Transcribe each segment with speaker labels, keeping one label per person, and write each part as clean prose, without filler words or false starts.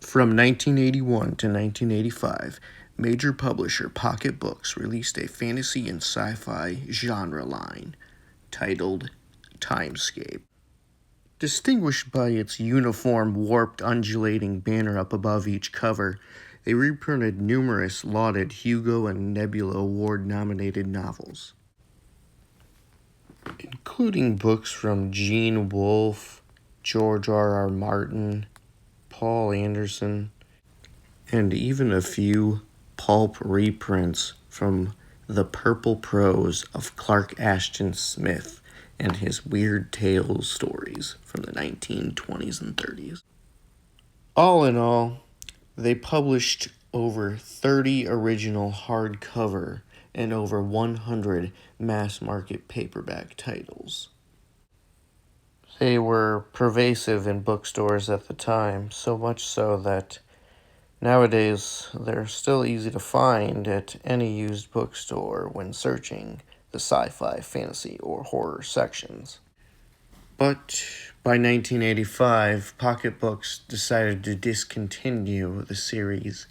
Speaker 1: From 1981 to 1985, major publisher Pocket Books released a fantasy and sci-fi genre line titled Timescape. Distinguished by its uniform, warped, undulating banner up above each cover, they reprinted numerous lauded Hugo and Nebula Award-nominated novels, including books from Gene Wolfe, George R.R. Martin, Paul Anderson, and even a few Pulp reprints from the purple prose of Clark Ashton Smith and his Weird Tales stories from the 1920s and 30s. All in all, they published over 30 original hardcover and over 100 mass-market paperback titles. They were pervasive in bookstores at the time, so much so that nowadays they're still easy to find at any used bookstore when searching the sci-fi, fantasy, or horror sections. But by 1985, Pocket Books decided to discontinue the series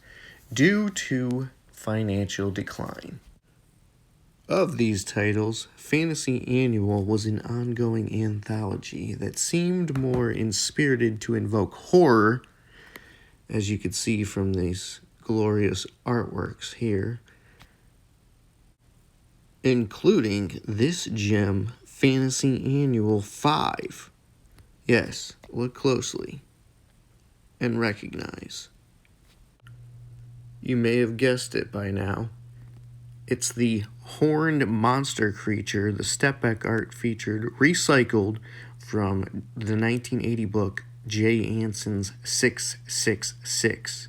Speaker 1: due to financial decline. Of these titles, Fantasy Annual was an ongoing anthology that seemed more inspirited to invoke horror, as you could see from these glorious artworks here, including this gem, Fantasy Annual 5. Yes, look closely and recognize. You may have guessed it by now. It's the horned monster creature the stepback art featured recycled from the 1980 book Jay Anson's 666.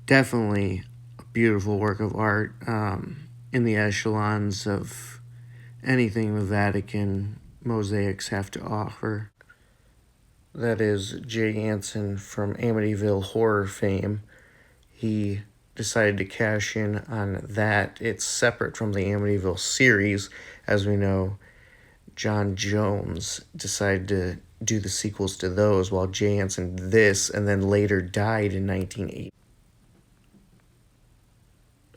Speaker 1: Definitely a beautiful work of art, in the echelons of anything the Vatican mosaics have to offer. That is, Jay Anson from Amityville horror fame. He decided to cash in on that. It's separate from the Amityville series. As we know, John Jones decided to do the sequels to those, while Jay Anson this, and then later died in 1980.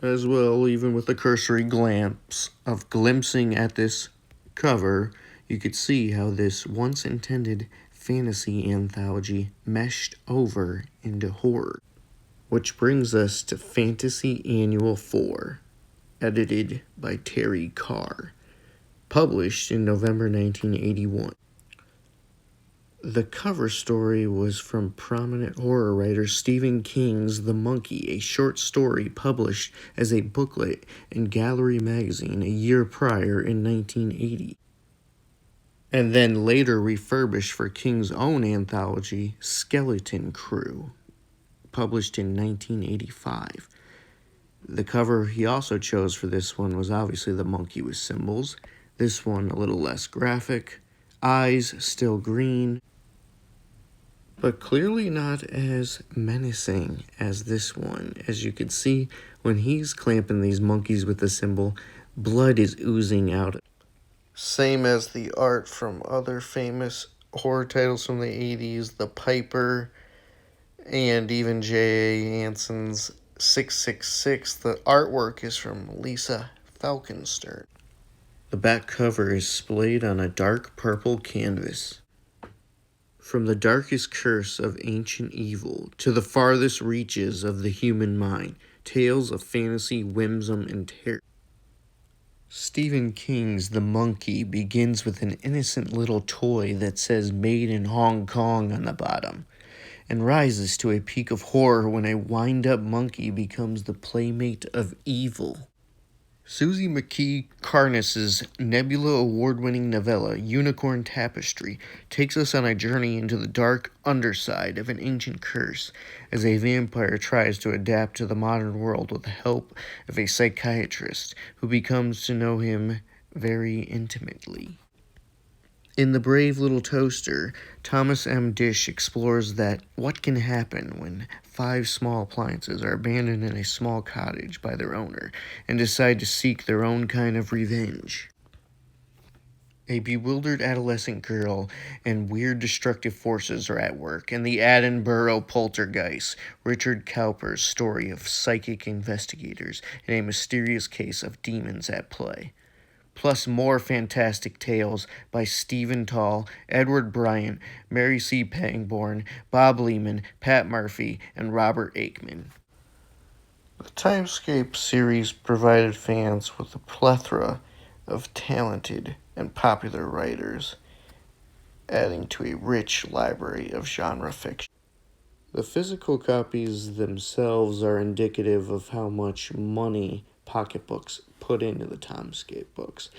Speaker 1: As well, even with a cursory glance of glimpsing at this cover, you could see how this once intended fantasy anthology meshed over into horror. Which brings us to Fantasy Annual 4, edited by Terry Carr, published in November 1981. The cover story was from prominent horror writer Stephen King's The Monkey, a short story published as a booklet in Gallery magazine a year prior in 1980, and then later refurbished for King's own anthology, Skeleton Crew, published in 1985. The cover he also chose for this one was obviously the monkey with symbols. This one a little less graphic, eyes still green, but clearly not as menacing as this one. As you can see, when he's clamping these monkeys with the symbol, blood is oozing out. Same as the art from other famous horror titles from the 80s, The Piper, and even J.A. Anson's 666. The artwork is from Lisa Falkenstern. The back cover is splayed on a dark purple canvas. From the darkest curse of ancient evil to the farthest reaches of the human mind, tales of fantasy, whimsy, and terror. Stephen King's The Monkey begins with an innocent little toy that says "Made in Hong Kong" on the bottom, and rises to a peak of horror when a wind-up monkey becomes the playmate of evil. Susie McKee Carness's Nebula award-winning novella, Unicorn Tapestry, takes us on a journey into the dark underside of an ancient curse as a vampire tries to adapt to the modern world with the help of a psychiatrist who becomes to know him very intimately. In The Brave Little Toaster, Thomas M. Dish explores that what can happen when 5 small appliances are abandoned in a small cottage by their owner and decide to seek their own kind of revenge. A bewildered adolescent girl and weird destructive forces are at work in the Edinburgh Poltergeist, Richard Cowper's story of psychic investigators in a mysterious case of demons at play. Plus more fantastic tales by Stephen Tall, Edward Bryant, Mary C. Pangborn, Bob Lehman, Pat Murphy, and Robert Aikman. The Timescape series provided fans with a plethora of talented and popular writers, adding to a rich library of genre fiction. The physical copies themselves are indicative of how much money pocketbooks put into the Timescape books.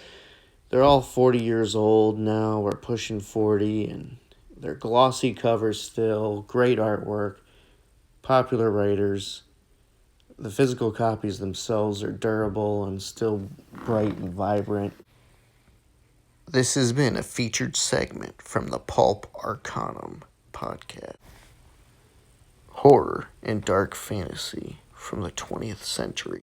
Speaker 1: They're all 40 years old now, or pushing 40, and they're glossy covers still, great artwork, popular writers. The physical copies themselves are durable and still bright and vibrant. This has been a featured segment from the Pulp Arcanum podcast. Horror and dark fantasy from the 20th century.